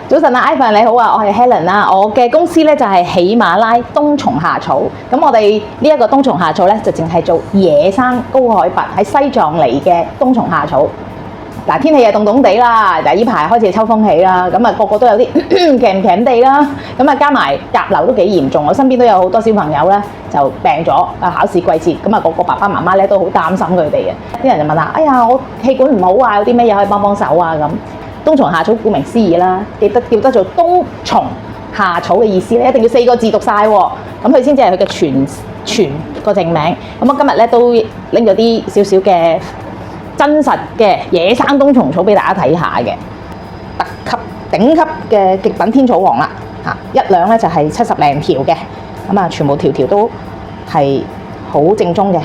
早晨啊 ，Ivan 你好啊，我係 Helen 啦。我嘅公司咧就係喜馬拉冬蟲夏草。咁我哋呢一個冬蟲夏草咧就淨係做野生高海拔喺西藏嚟嘅冬蟲夏草。嗱，天氣又凍凍地啦，嗱，呢排開始秋風起啦，咁啊個個都有啲咳咳地啦，咁啊加埋甲流都幾嚴重，我身邊都有好多小朋友咧就病咗啊，考試季節，咁啊個爸爸媽媽咧都好擔心佢哋嘅，啲人就問下，哎呀我氣管唔好啊，有啲咩嘢可以幫手啊咁。冬蟲夏草顧名思義啦，叫得做冬蟲夏草嘅意思咧，一定要4個字讀晒喎，咁佢先至係佢嘅全個正名。咁我今日咧都拎咗啲少少嘅真實嘅野生冬蟲草俾大家睇下嘅，特級頂級嘅極品天草王啦嚇，一兩咧就係70零條嘅，咁啊全部條條都係好正宗嘅。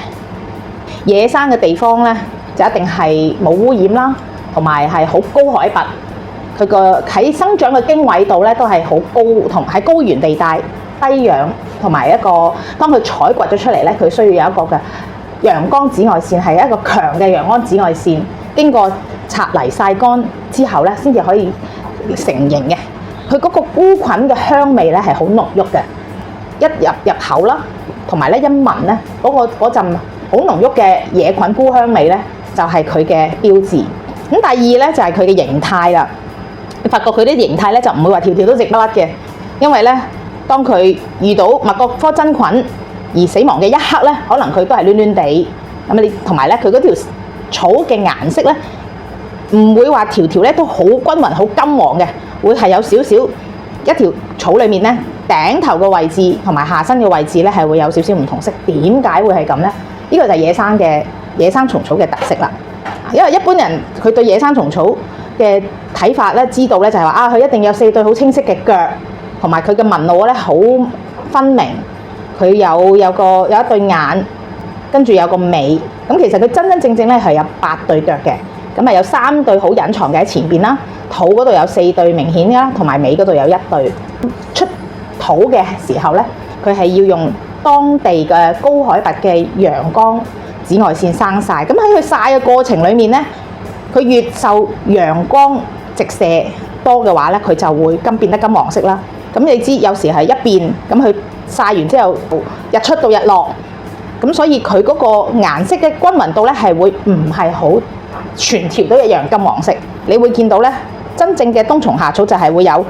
野生嘅地方咧就一定係冇污染啦，同埋係好高海拔，佢個喺生長嘅經緯度咧都係好高，同喺高原地帶低氧，同埋一個當佢採掘咗出嚟咧，佢需要有一個嘅陽光紫外線，係一個強嘅陽光紫外線，經過拆泥曬乾之後咧，先至可以成型嘅。佢嗰個菇菌嘅香味咧係好濃郁嘅，一入口啦，同埋咧一聞咧嗰陣好濃郁嘅野菌菇香味咧，就係佢嘅標誌。咁第二咧就係佢嘅形態啦，你發覺佢啲形態咧就唔會話條條都直不甩嘅，因為咧當佢遇到某個科真菌而死亡嘅一刻咧，可能佢都係攣攣地咁啊！你同埋咧佢嗰條草嘅顏色咧，唔會話條條咧都好均勻、好金黃嘅，會係有少少一條草裡面咧頂頭嘅位置同埋下身嘅位置咧係會有少少唔同色。點解會係咁咧？呢個就係野生蟲草嘅特色啦。因為一般人佢對野生蟲草嘅睇法咧，知道咧就係話啊，佢一定有4對好清晰嘅腳，同埋佢嘅紋路咧好分明，佢有一對眼，跟住有個尾。咁其實佢真正咧係有8對腳嘅，咁啊有3對好隱藏嘅喺前邊啦，肚嗰度有4對明顯啦，同埋尾嗰度有1對。出肚嘅時候咧，佢係要用當地嘅高海拔嘅陽光紫外線生曬，咁喺佢曬嘅過程裡面咧，佢越受陽光直射多嘅話咧，佢就會變得金黃色啦。咁你知有時係一邊咁佢曬完之後，日出到日落，咁所以佢嗰個顏色嘅均勻度咧係會唔係好全條都一樣金黃色。你會見到咧，真正嘅冬蟲夏草就係會有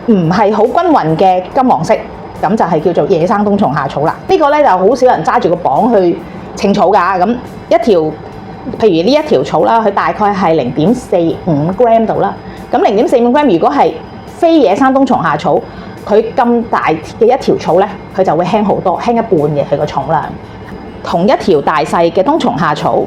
唔係好均勻嘅金黃色，咁就係叫做野生冬蟲夏草啦。呢個咧就好少人揸住個磅去稱草㗎，咁一條，譬如呢一條草啦，佢大概係0.45 gram 度啦。咁0.45 gram 如果係非野生冬蟲夏草，佢咁大嘅一條草咧，佢就會輕好多，輕一半嘅佢個重量。同一條大細嘅冬蟲夏草，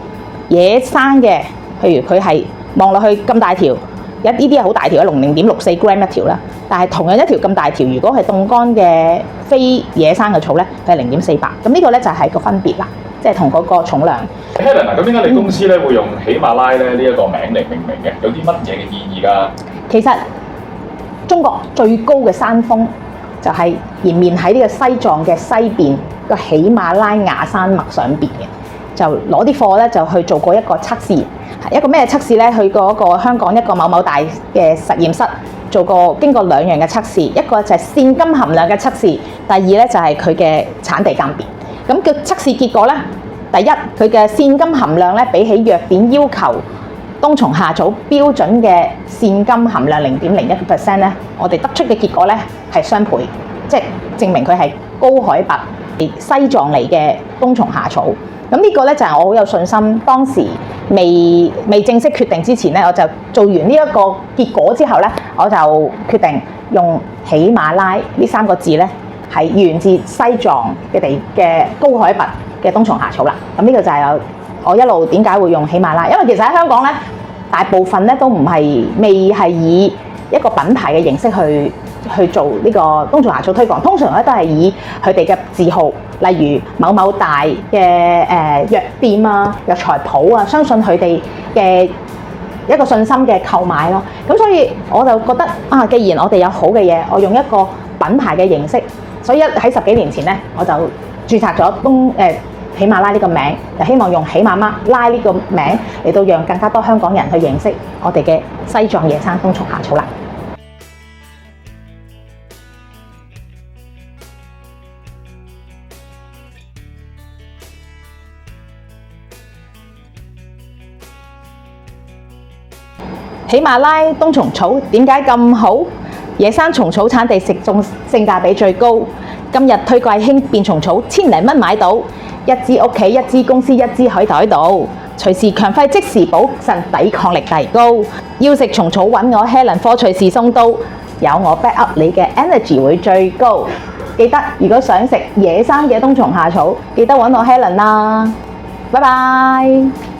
野生嘅，譬如佢係望落去咁大條，呢啲係好大條嘅0.64 gram 一條啦。但係同樣一條咁大條，如果係凍乾嘅非野生嘅草咧，佢係0.48。咁呢個咧就係個分別啦。即係同嗰個重量。Helen 啊，咁點解你公司咧會用喜馬拉咧呢一個名嚟命名嘅？有啲乜嘢嘅意義㗎？其實中國最高嘅山峰就係延綿喺呢個西藏嘅西邊個喜馬拉雅山脈上邊嘅，就攞啲貨咧就去做過一個測試。一個咩測試咧？去過一個香港一個某大嘅實驗室做過，經過2樣嘅測試，一個就係線金含量嘅測試，第二咧就係佢嘅產地鑑別。咁嘅測試結果咧，第一佢嘅線金含量咧，比起藥典要求冬蟲夏草標準嘅線金含量0.01% 咧，我哋得出嘅結果咧係雙倍，即係證明佢係高海拔西藏嚟嘅冬蟲夏草。咁呢個咧就係我好有信心。當時未正式決定之前咧，我就做完呢一個結果之後咧，我就決定用喜馬拉呢3個字咧。係源自西藏嘅高海拔嘅冬蟲夏草啦。咁呢個就係我一路點解會用喜馬拉，因為其實喺香港咧，大部分咧都未係以一個品牌嘅形式去做呢個冬蟲夏草推廣，通常咧都係以佢哋嘅字號，例如某某大嘅藥店啊、藥材鋪啊，相信佢哋嘅一個信心嘅購買咯。咁所以我就覺得啊，既然我哋有好嘅嘢，我用一個品牌嘅形式。所以喺10幾年前咧，我就註冊咗喜馬拉呢個名，就希望用喜馬拉呢個名嚟到讓更加多香港人去認識我哋嘅西藏野生冬蟲夏草啦。喜馬拉冬蟲草點解咁好？野生蟲草產地食種性價比最高。今日推介輕便蟲草，1000零蚊買到，一支屋企，一支公司，一支喺袋度，隨時強肺即時補腎，抵抗力提高。要食蟲草揾我 Helen 科，隨時送到，有我 back up 你嘅 energy 會最高。記得如果想食野生嘅冬蟲夏草，記得揾我 Helen 啦。拜拜。